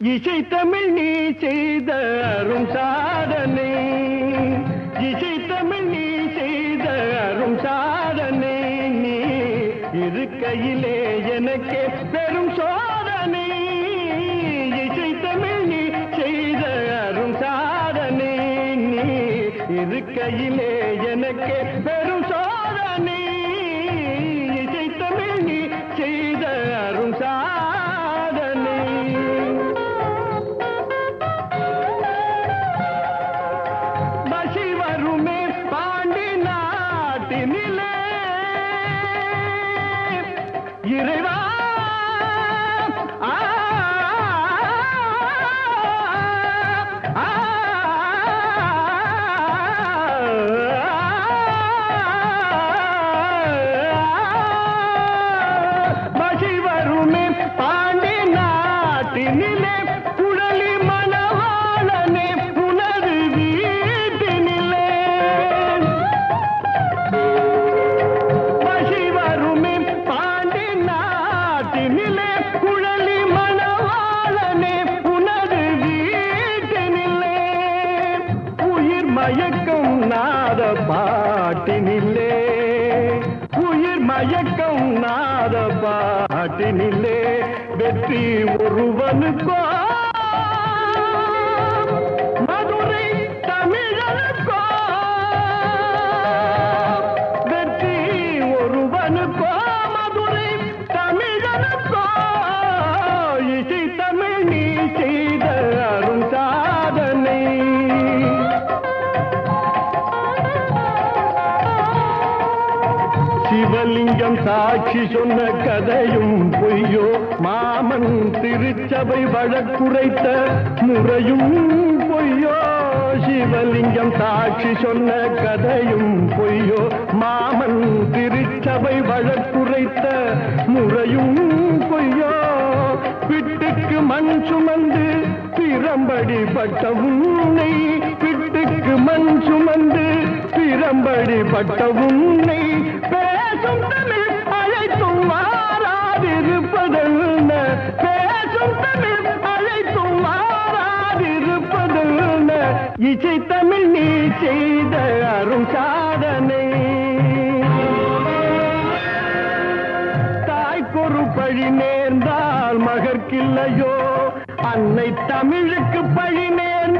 இசை தமிழ் நீ செய்த அரும் சாதனை, இசை தமிழ் நீ செய்த அரும் சாதனை, நீ இருக்கையிலே எனக்கே பெரும் சோதனை. இசை தமிழ் நீ செய்த அரும் சாதனை, நீ இருக்கையிலே எனக்கே பெரும் சோதனை. இசை தமிழ் நீ செய்த அரும் சாதனை. இறைவா பசி வருமே பாண்டி நாட்டினிலே, குழலி மணவாளனே புனது வீட்டினிலே. பசி வருமே பாண்டி நாட்டினிலே, குழலி மணவாளனே புனது வீட்டினிலே. உயிர் மயக்கம் நாத பாட்டினிலே, உயிர் மயக்கம் நாத பாட்டினிலே. வெற்றி ஒருவனுக்கோ மதுரை தமிழனுக்கோ, வெற்றி ஒருவனுக்கோ மதுரை தமிழனுக்கோ. இசை தமிழ் நீ செய்த அரும் சாதனை. சிவலிங்கம் சாட்சி சொன்ன கதையும் பொய்யோ, மாமன் திருச்சபை வழக்குரைத்த முறையும் பொய்யோ. சிவலிங்கம் சாட்சி சொன்ன கதையும் பொய்யோ, மாமன் திருச்சபை வழக்குரைத்த முறையும் பொய்யோ. பிட்டுக்கு மண் சுமந்து பிரம்படி பட்ட உன்னை, பிட்டுக்கு மண் சுமந்து பிரம்படி பட்ட உன்னை. பேசும் தமிழ் அழைத்தும் மாறாதிருப்பதென்ன, பேசும் தமிழ் அழைத்தும் மாறாதிருப்பதென்ன. இசை தமிழ் நீ செய்த அரும் சாதனை. தாய்க்கொரு பழி நேர்ந்தால் மகற்கில்லையோ, அன்னை தமிழுக்கு பழி நேர்ந்தால்